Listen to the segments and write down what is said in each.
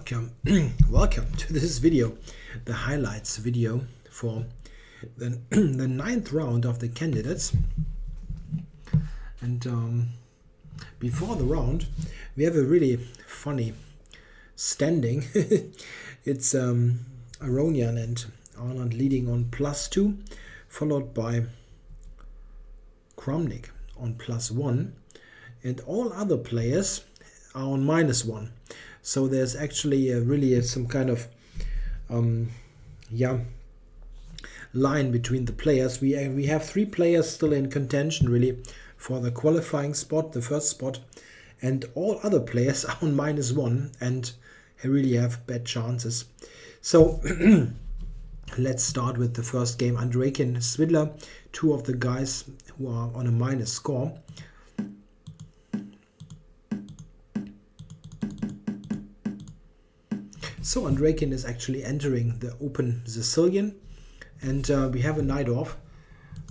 welcome welcome to this video, the highlights video for the, the ninth round of the candidates. And before the round we have a really funny standing. It's Aronian and Anand leading on +2, followed by Kramnik on +1, and all other players are on -1. So there's actually really some kind of line between the players. We have 3 players still in contention really for the qualifying spot, the first spot, and all other players are on -1 and really have bad chances. So let's start with the first game. Andreikin, Svidler, 2 of the guys who are on a minus score. So Andreikin is actually entering the open Sicilian, and we have a knight off,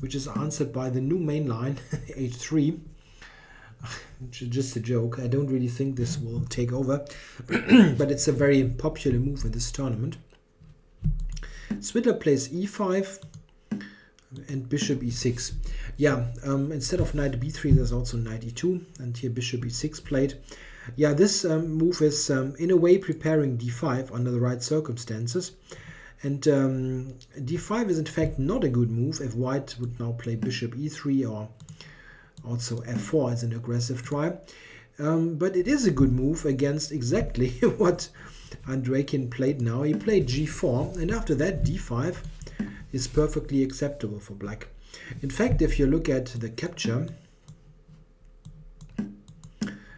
which is answered by the new main line, h3, which is just a joke. I don't really think this will take over, but it's a very popular move in this tournament. Svidler plays e5 and bishop e6. Yeah, instead of knight b3, there's also knight e2, and here bishop e6 played. Yeah, this move is in a way preparing d5 under the right circumstances. And d5 is in fact not a good move if white would now play bishop e3 or also f4 as an aggressive try. But it is a good move against exactly what Andreikin played now. He played g4, and after that d5 is perfectly acceptable for black. In fact, if you look at the capture,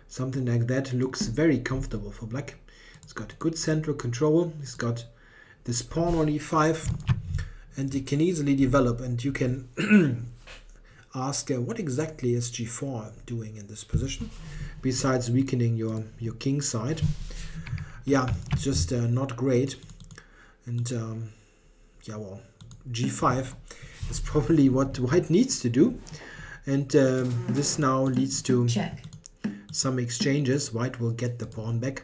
something like that looks very comfortable for black. It's got good central control. He's got this pawn on e5, and it can easily develop. And you can ask what exactly is g4 doing in this position, besides weakening your king side. Yeah, just not great. And yeah, well, g5 is probably what white needs to do. And this now leads to check. Some exchanges. White will get the pawn back,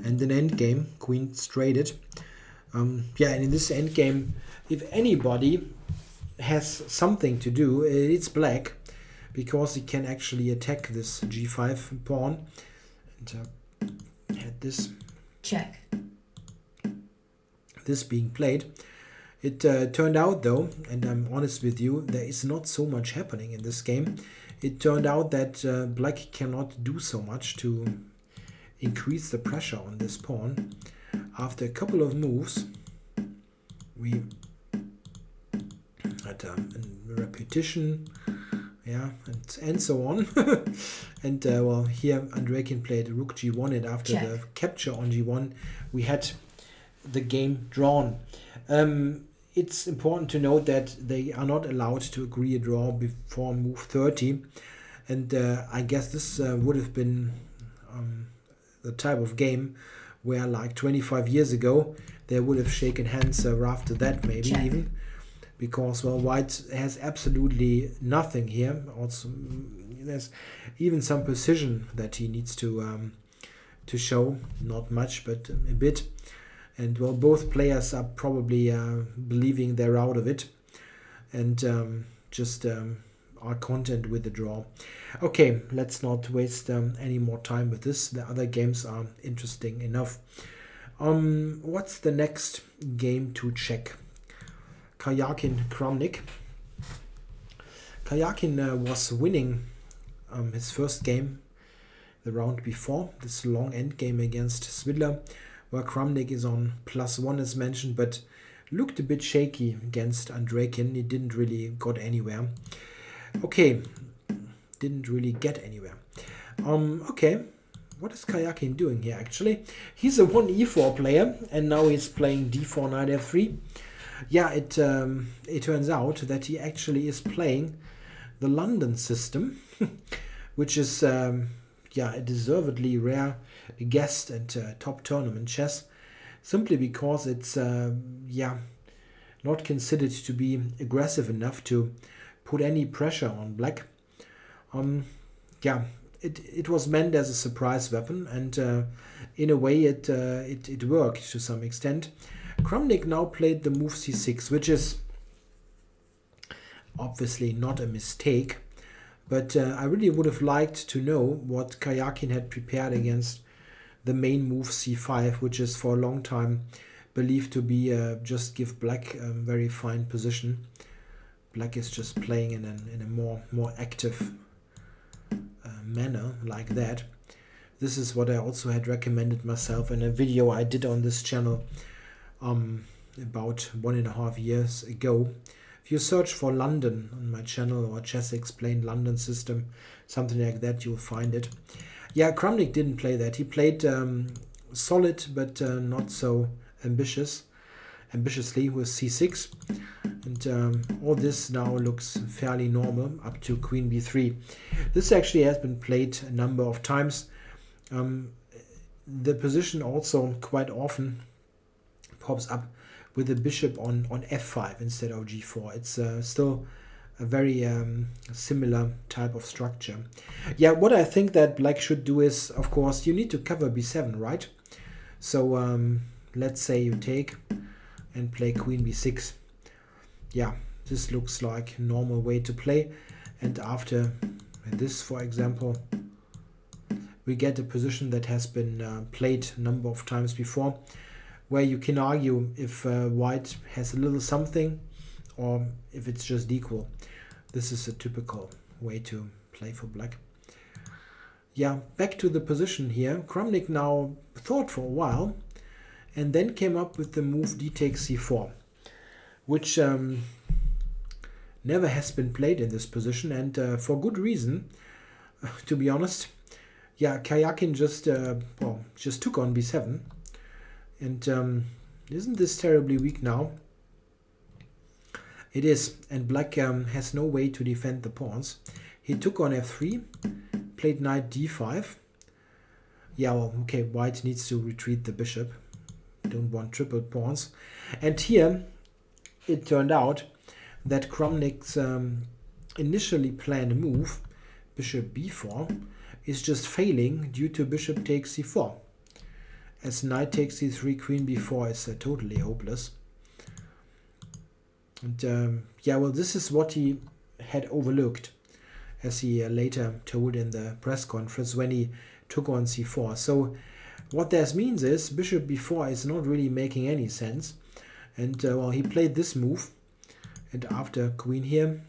and an endgame, queen straighted. Yeah, and in this endgame, if anybody has something to do, it's black, because he can actually attack this g5 pawn. And had this check. This being played. It turned out though, and I'm honest with you, there is not so much happening in this game. It turned out that black cannot do so much to increase the pressure on this pawn. After a couple of moves, we had a repetition, yeah, and so on. And well, here Andreikin played rook g1, and after check. The capture on g1, we had the game drawn. It's important to note that they are not allowed to agree a draw before move 30, and I guess this would have been the type of game where, like 25 years ago, they would have shaken hands after that, maybe check. even, because, well, white has absolutely nothing here. Also, there's even some precision that he needs to show, not much, but a bit. And well, both players are probably believing they're out of it, and just are content with the draw. Okay, let's not waste any more time with this. The other games are interesting enough. What's the next game to check? Karjakin, Kramnik. Karjakin was winning his first game the round before, this long end game against Svidler, where Kramnik is on +1 as mentioned, but looked a bit shaky against Andreikin. He didn't really got anywhere. Okay, didn't really get anywhere. Okay, what is Karjakin doing here actually? He's a 1e4 player, and now he's playing d4 knight f3. Yeah, it turns out that he actually is playing the London system, which is yeah, a deservedly rare guest at top tournament chess, simply because it's yeah, not considered to be aggressive enough to put any pressure on black. Yeah, it was meant as a surprise weapon, and in a way it worked to some extent. Kramnik now played the move c6, which is obviously not a mistake, but I really would have liked to know what Karjakin had prepared against the main move c5, which is for a long time believed to be just give black a very fine position. Black is just playing in a more active manner like that. This is what I also had recommended myself in a video I did on this channel about 1.5 years ago. If you search for London on my channel, or Chess Explained London System, something like that, you'll find it. Yeah, Kramnik didn't play that. He played solid, but not so ambitiously with c6. And all this now looks fairly normal up to queen b3. This actually has been played a number of times. The position also quite often pops up with the bishop on f5 instead of g4. It's still a very similar type of structure. Yeah, what I think that black should do is, of course, you need to cover b7, right? So let's say you take and play queen b6. Yeah, this looks like a normal way to play. And after this, for example, we get a position that has been played a number of times before, where you can argue if white has a little something or if it's just equal. This is a typical way to play for black. Yeah, back to the position here. Kramnik now thought for a while and then came up with the move d takes c4, which never has been played in this position, and for good reason, to be honest. Yeah, Karjakin just took on b7, and isn't this terribly weak now? It is, and black has no way to defend the pawns. He took on f3, played knight d5. Yeah, well, okay, white needs to retreat the bishop. Don't want triple pawns. And here, it turned out that Kramnik's initially planned move, bishop b4, is just failing due to bishop takes c4. As knight takes c3, queen b4 is totally hopeless. And yeah, well, this is what he had overlooked, as he later told in the press conference when he took on c4. So what this means is bishop b4 is not really making any sense. And well, he played this move, and after queen here,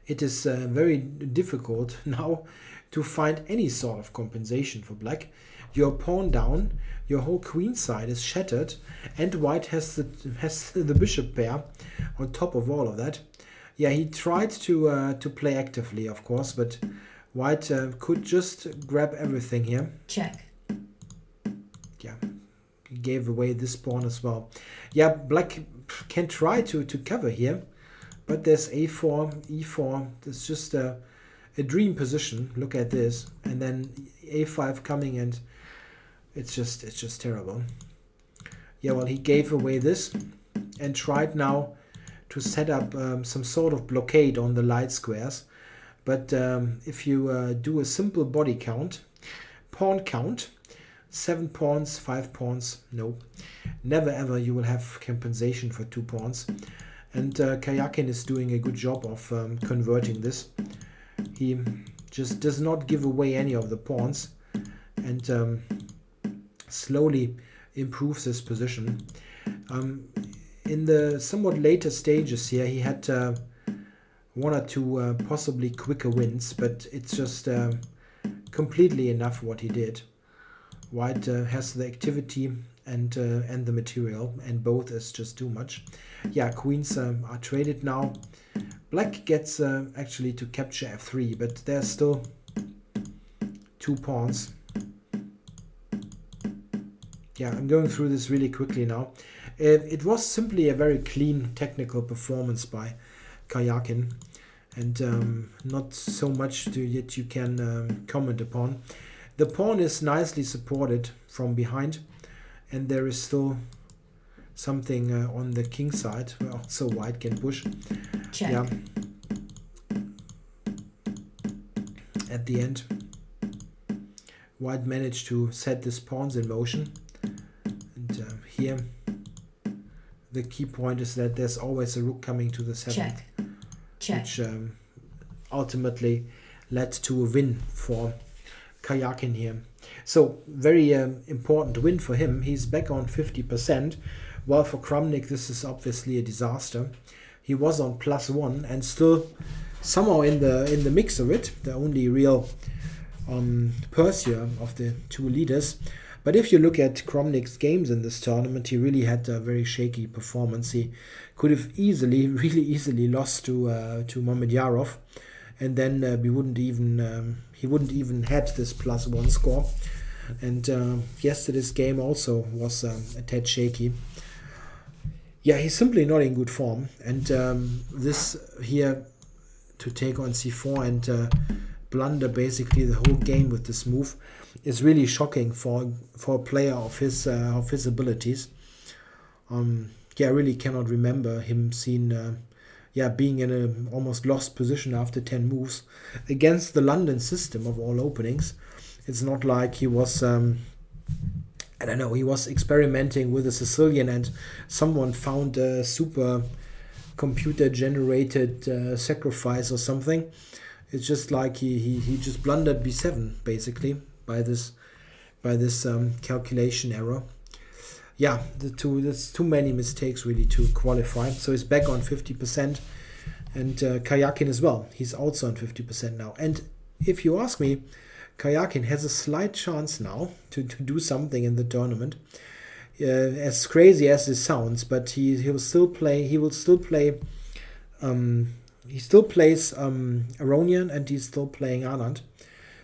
it is very difficult now to find any sort of compensation for black. Your pawn down, your whole queen side is shattered, and white has the bishop pair on top of all of that. Yeah, he tried to play actively, of course, but white could just grab everything here. Check. Yeah, he gave away this pawn as well. Yeah, black can try to cover here, but there's a4, e4. It's just a dream position. Look at this, and then a5 coming, and it's just terrible. Yeah, well, he gave away this and tried now to set up some sort of blockade on the light squares. But if you do a simple body count, pawn count, 7 pawns, 5 pawns, no, never ever you will have compensation for 2 pawns. And Karjakin is doing a good job of converting this. He just does not give away any of the pawns, and slowly improves his position. In the somewhat later stages here, he had 1 or 2 possibly quicker wins, but it's just completely enough what he did. White has the activity and the material, and both is just too much. Yeah, queens are traded now. Black gets actually to capture f3, but there's still 2 pawns. Yeah, I'm going through this really quickly now. It was simply a very clean technical performance by Karjakin, and not so much that you can comment upon. The pawn is nicely supported from behind, and there is still something on the king side, well, so white can push. Check. Yeah. At the end, white managed to set this pawns in motion. And here, the key point is that there's always a rook coming to the 7th. Check. Which ultimately led to a win for Karjakin here. So, very important win for him. He's back on 50%. While for Kramnik, this is obviously a disaster. He was on +1 and still somehow in the mix of it. The only real pursuer of the two leaders. But if you look at Kramnik's games in this tournament, he really had a very shaky performance. He could have really easily lost to Mamedyarov, and then he wouldn't even had this +1 score. And yesterday's game also was a tad shaky. Yeah, he's simply not in good form. And this here to take on c4 and blunder basically the whole game with this move is really shocking for a player of his abilities. Yeah, I really cannot remember him being in a almost lost position after 10 moves against the London system of all openings. It's not like he was I don't know, he was experimenting with a Sicilian and someone found a super computer generated sacrifice or something. It's just like he just blundered b7 basically by this calculation error. Yeah, there's too many mistakes really to qualify. So he's back on 50%, and Karjakin as well. He's also on 50% now. And if you ask me, Karjakin has a slight chance now to do something in the tournament. As crazy as this sounds, but he will still play. He still plays Aronian, and he's still playing Anand.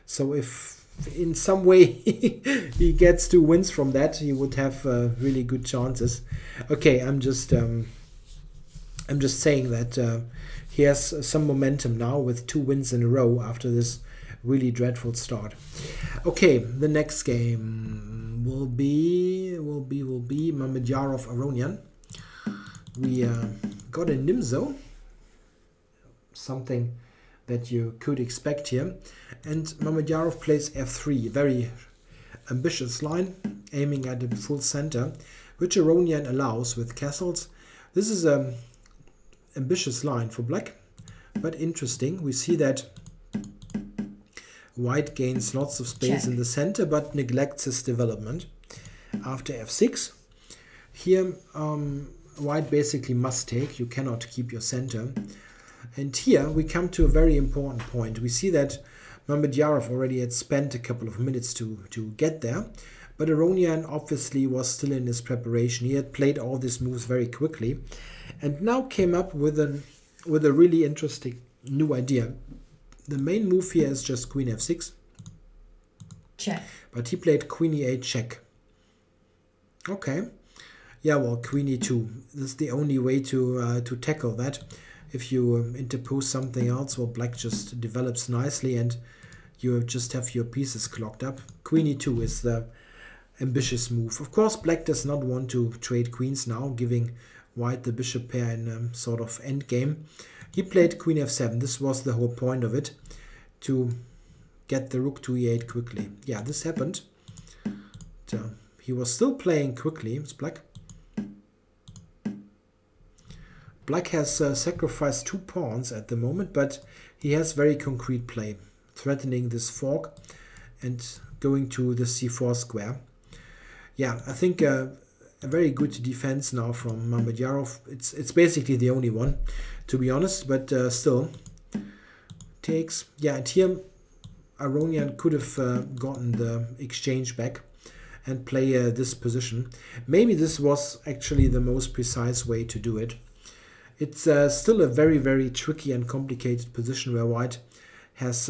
So if in some way he gets 2 wins from that, he would have really good chances. Okay, I'm just saying that he has some momentum now with 2 wins in a row after this really dreadful start. Okay, the next game will be Mamedyarov Aronian. We got a Nimzo, something that you could expect here, and Mamedyarov plays f3, very ambitious line, aiming at the full center, which Aronian allows with castles. This is an ambitious line for black, but interesting. We see that white gains lots of space in the center, but neglects his development. After f6, here white basically must take. You cannot keep your center. And here we come to a very important point. We see that Mamedyarov already had spent a couple of minutes to get there, but Aronian obviously was still in his preparation. He had played all these moves very quickly, and now came up with a really interesting new idea. The main move here is just queen f6. Check. But he played queen e8 check. Okay. Yeah, well, queen e2. This is the only way to tackle that. If you interpose something else, well, black just develops nicely and you just have your pieces clogged up. Queen e2 is the ambitious move. Of course, black does not want to trade queens now, giving white the bishop pair in sort of endgame. He played queen f7. This was the whole point of it, to get the rook to e8 quickly. Yeah, this happened. So he was still playing quickly. It's black. Black has sacrificed 2 pawns at the moment, but he has very concrete play, threatening this fork and going to the c4 square. Yeah, I think a very good defense now from Mamedyarov. It's basically the only one, to be honest, but still takes. Yeah, and here Aronian could have gotten the exchange back and play this position. Maybe this was actually the most precise way to do it. It's still a very, very tricky and complicated position where white has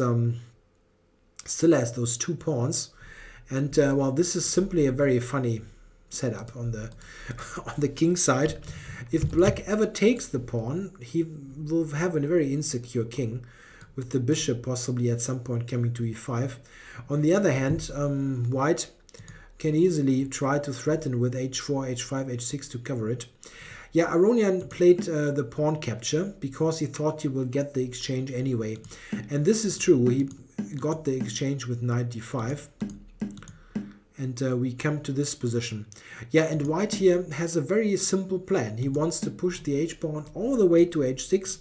still has those 2 pawns, and well, this is simply a very funny setup on the on the king side. If black ever takes the pawn, he will have a very insecure king, with the bishop possibly at some point coming to e5. On the other hand, white can easily try to threaten with h4, h5, h6 to cover it. Yeah, Aronian played the pawn capture because he thought he will get the exchange anyway. And this is true. got the exchange with knight d5. And we come to this position. Yeah, and white here has a very simple plan. He wants to push the h-pawn all the way to h6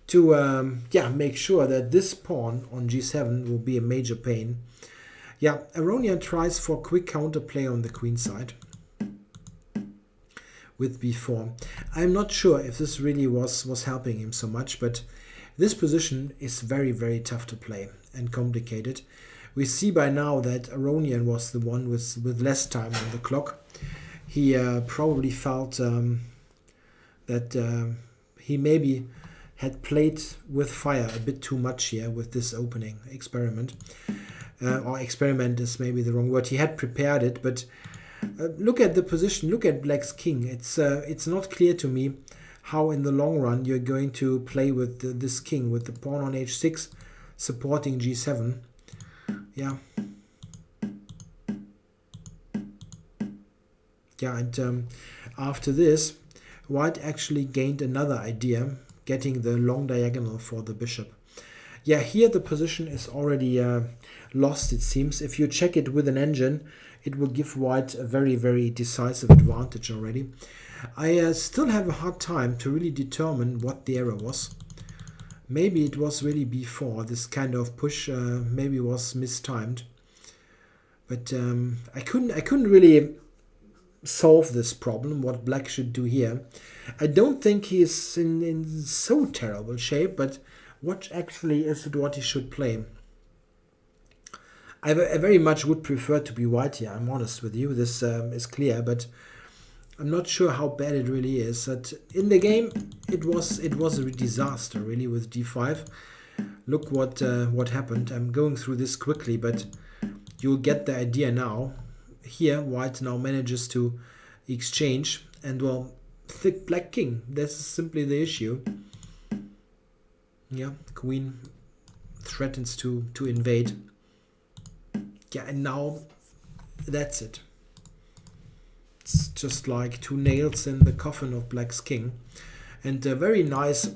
to make sure that this pawn on g7 will be a major pain. Yeah, Aronian tries for quick counterplay on the queen side with b4. I'm not sure if this really was helping him so much, but this position is very, very tough to play and complicated. We see by now that Aronian was the one with less time on the clock. He probably felt that he maybe had played with fire a bit too much here with this opening experiment. Or experiment is maybe the wrong word. He had prepared it, but look at the position. Look at black's king. It's not clear to me how in the long run you're going to play with this king, with the pawn on h6 supporting g7. Yeah. Yeah, and after this, white actually gained another idea, getting the long diagonal for the bishop. Yeah, here the position is already lost, it seems. If you check it with an engine, it will give white a very, very decisive advantage already. I still have a hard time to really determine what the error was. Maybe it was really b4. This kind of push maybe was mistimed. But I couldn't really solve this problem, what black should do here. I don't think he's in so terrible shape, but what actually is it what he should play? I very much would prefer to be white here, I'm honest with you. This is clear, but I'm not sure how bad it really is. That in the game, it was a disaster really with d5. Look what happened. I'm going through this quickly, but you'll get the idea now. Here, white now manages to exchange, and well, thick black king. This is simply the issue. Yeah, queen threatens to invade. Yeah, and now that's it. It's just like two nails in the coffin of black's king. And a very nice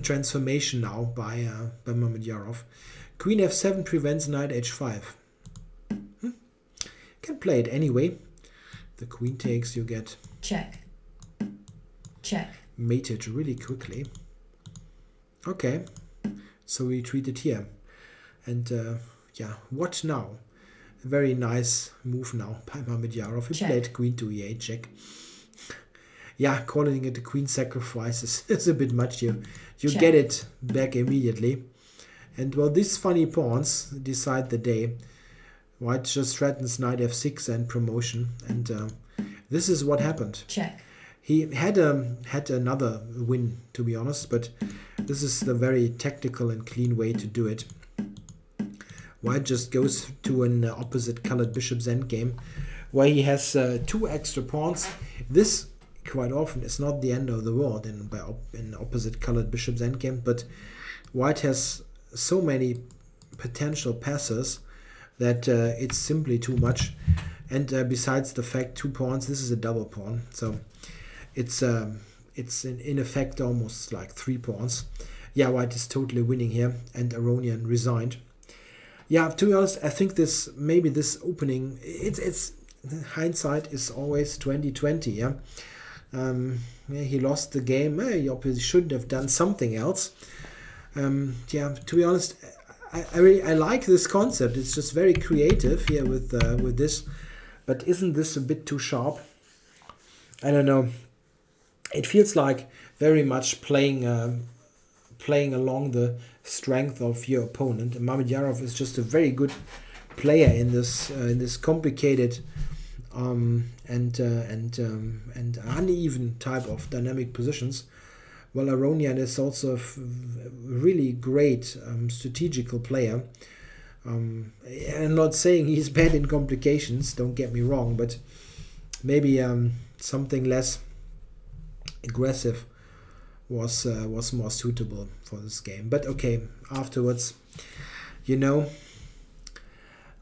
transformation now by Mamedyarov. Queen f7 prevents knight h5. Can play it anyway. The queen takes, you get check. Check. Mated really quickly. Okay, so we treat it here. And yeah, what now? A very nice move now by Mamedyarov. He played queen to e8 check. Yeah, calling it a queen sacrifice is a bit much. You get it back immediately. And well, these funny pawns decide the day. White just threatens knight f6 and promotion. And this is what happened. Check. He had another win, to be honest, but this is the very tactical and clean way to do it. White just goes to an opposite colored bishop's endgame, where he has two extra pawns. This quite often is not the end of the world in opposite colored bishop's endgame, but white has so many potential passes that it's simply too much. And besides the fact, two pawns, this is a double pawn, so it's in effect almost like three pawns. Yeah, white is totally winning here, and Aronian resigned. Yeah, to be honest, I think maybe this opening, it's hindsight is always 20/20. Yeah, yeah, he lost the game. He obviously shouldn't have done something else. Yeah, to be honest, I like this concept. It's just very creative here with this, but isn't this a bit too sharp? I don't know. It feels like very much playing along the strength of your opponent. And Mamedyarov is just a very good player in this complicated and uneven type of dynamic positions. Well, Aronian is also a really great strategical player. I'm not saying he's bad in complications, don't get me wrong, but maybe something less aggressive was more suitable for this game. But okay, afterwards, you know.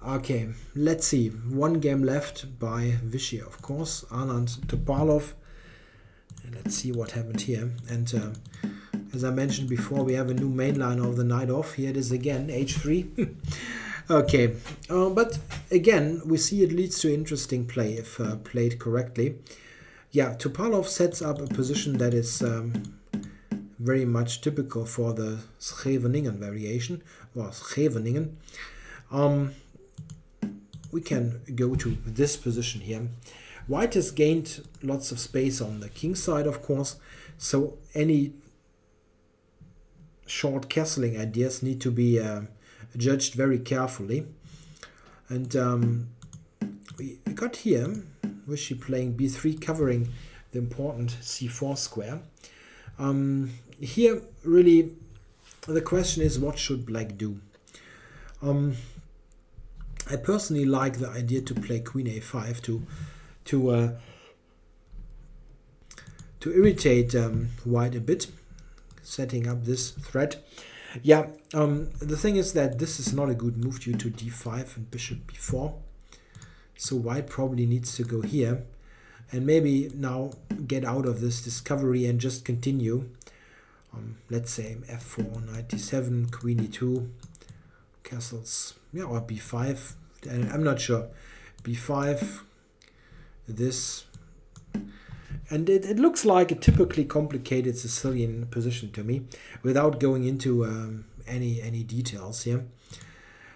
Okay, let's see. One game left by Vichy, of course. Anand, Topalov. And let's see what happened here. And As I mentioned before, we have a new main line of the knight off. Here it is again, h3. Okay, but again, we see it leads to interesting play if played correctly. Yeah, Topalov sets up a position that is very much typical for the Scheveningen variation, or Scheveningen. We can go to this position here. White has gained lots of space on the king side, of course, so any short castling ideas need to be judged very carefully. And we got here, Wishy playing b3, covering the important c4 square. Here, really, the question is, what should black do? I personally like the idea to play queen a5 to irritate white a bit, setting up this threat. Yeah, the thing is that this is not a good move due to d5 and bishop b4. So white probably needs to go here and maybe now get out of this discovery and just continue. Let's say f4, knight d7, queen e2, castles, yeah, or b5. I'm not sure. b5, this. And it looks like a typically complicated Sicilian position to me, without going into any details here.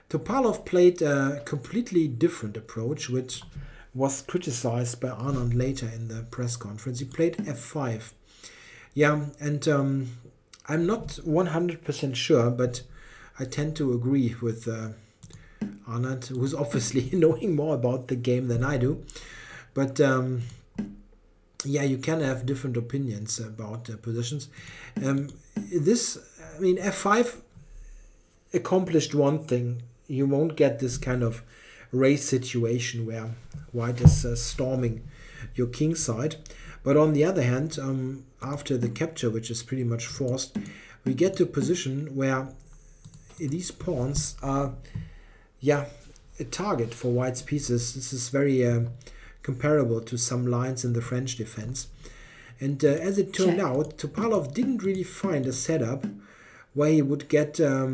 Topalov played a completely different approach, which was criticized by Anand later in the press conference. He played f5. Yeah, and I'm not 100% sure, but I tend to agree with Anand, who's obviously knowing more about the game than I do. But yeah, you can have different opinions about positions. F5 accomplished one thing. You won't get this kind of race situation where white is storming your king side. But on the other hand, after the capture, which is pretty much forced, we get to a position where these pawns are, yeah, a target for white's pieces. This is very comparable to some lines in the French defense. And as it turned out, Topalov didn't really find a setup where he would get a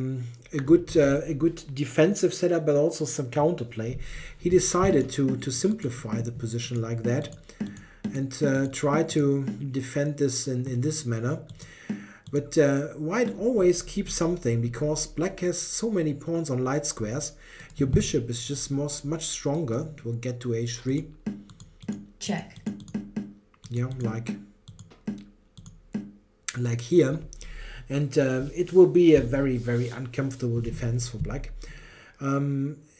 good defensive setup, but also some counterplay. He decided to simplify the position like that and try to defend this in this manner. But white always keeps something, because black has so many pawns on light squares. Your bishop is just much stronger. It will get to h3. Check. Yeah, like here. And it will be a very, very uncomfortable defense for black.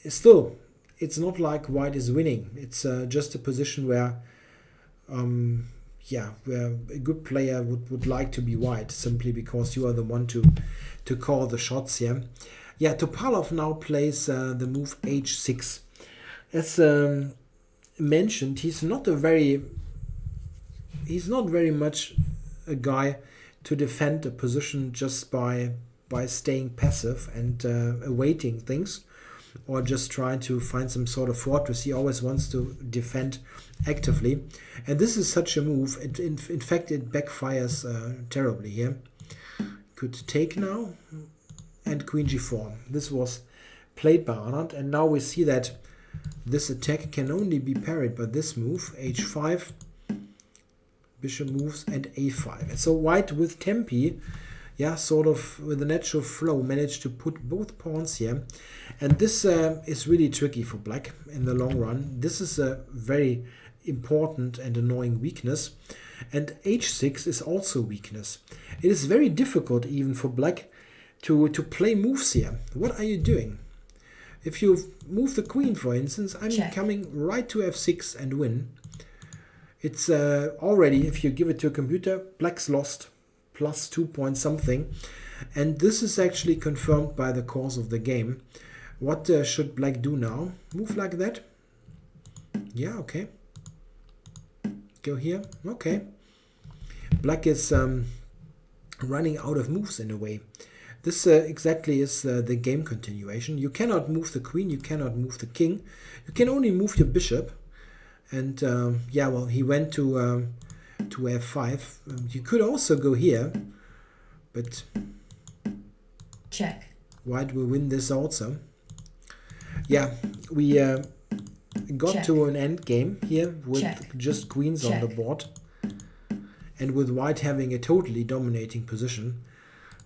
Still, it's not like white is winning. It's just a position where, where a good player would like to be white, simply because you are the one to call the shots here. Yeah, Topalov now plays the move h6. As mentioned, he's not very much a guy to defend a position just by staying passive and awaiting things, or just trying to find some sort of fortress. He always wants to defend actively, and this is such a move. In fact, it backfires terribly here. Could take now, and queen g4. This was played by Anand, and now we see that this attack can only be parried by this move, h5. Bishop moves, and a5. And so white with tempi, yeah, sort of with a natural flow, managed to put both pawns here. And this is really tricky for black in the long run. This is a very important and annoying weakness. And h6 is also weakness. It is very difficult even for black to play moves here. What are you doing? If you move the queen, for instance, I'm coming right to f6 and win. It's already, if you give it to a computer, black's lost plus 2 point something. And this is actually confirmed by the course of the game. What should black do now? Move like that? Yeah, okay. Go here? Okay. Black is running out of moves in a way. This exactly is the game continuation. You cannot move the queen, you cannot move the king. You can only move your bishop. And he went to f5. You could also go here, but check, white will win this also. Yeah, we got check, to an end game here with check, just queens on the check, board, and with white having a totally dominating position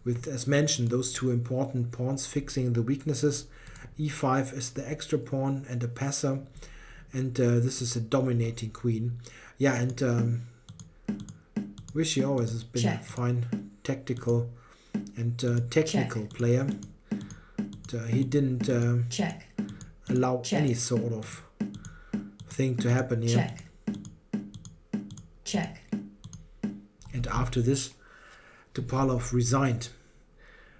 with, as mentioned, those two important pawns fixing the weaknesses. e5 is the extra pawn and a passer, and this is a dominating queen. Yeah, and Vishy always has been check, a fine tactical and technical check, player. He didn't check, allow check, any sort of thing to happen here. check, check, And after this, Topalov resigned.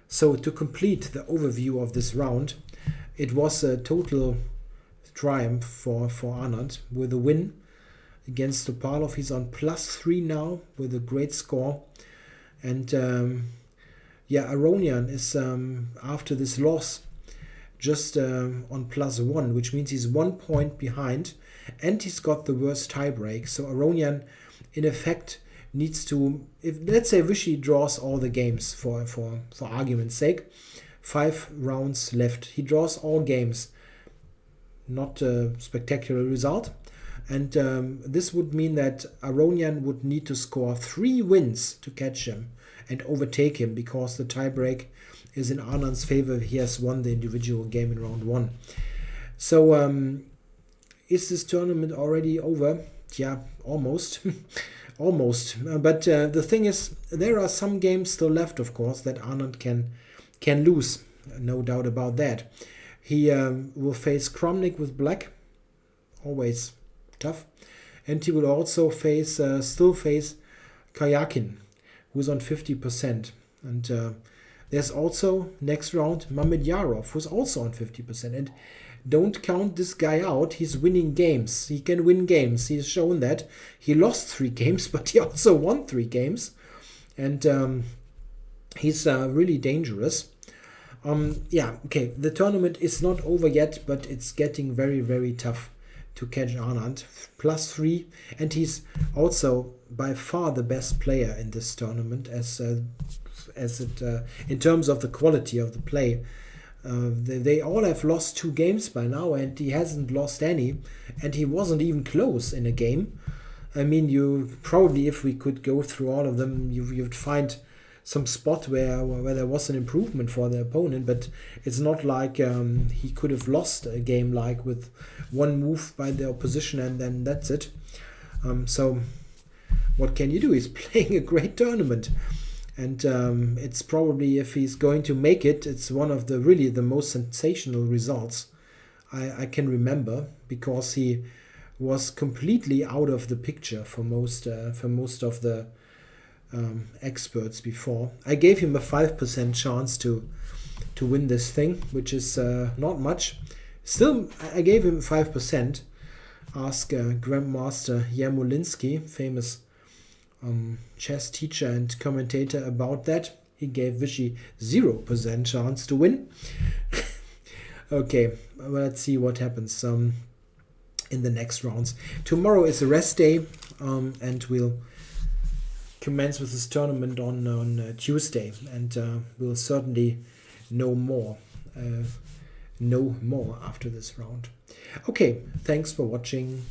So to complete the overview of this round, it was a total triumph for Anand with a win against Topalov. He's on +3 now with a great score. And yeah, Aronian is after this loss just on +1, which means he's 1 point behind, and he's got the worst tiebreak. So Aronian, in effect, needs to, if let's say Vishy draws all the games for argument's sake, 5 rounds left, he draws all games, not a spectacular result, and this would mean that Aronian would need to score 3 wins to catch him and overtake him, because the tiebreak is in Anand's favor. He has won the individual game in round 1. So is this tournament already over? Yeah, almost. Almost. But the thing is, there are some games still left, of course, that Anand can lose. No doubt about that. He will face Kramnik with black. Always tough. And he will also face still face Karjakin, who's on 50%. And there's also, next round, Mamedyarov, who's also on 50%. And don't count this guy out. He's winning games. He can win games. He's shown that. He lost 3 games, but he also won 3 games. And he's really dangerous. Yeah, okay. The tournament is not over yet, but it's getting very, very tough to catch Anand. +3. And he's also by far the best player in this tournament as it in terms of the quality of the play. They all have lost 2 games by now, and he hasn't lost any, and he wasn't even close in a game. I mean, you probably, if we could go through all of them, you'd find some spot where there was an improvement for the opponent, but it's not like he could have lost a game like with 1 move by the opposition and then that's it. So what can you do? He's playing a great tournament. And it's probably, if he's going to make it, it's one of the really the most sensational results I can remember, because he was completely out of the picture for most of the experts before. I gave him a 5% chance to win this thing, which is not much. Still, I gave him 5%. Ask Grandmaster Yermolinsky, famous chess teacher and commentator, about that. He gave Vishy 0% chance to win. Okay, well, let's see what happens in the next rounds. Tomorrow is a rest day, and we'll commence with this tournament on Tuesday, and we'll certainly know more after this round. Okay, thanks for watching.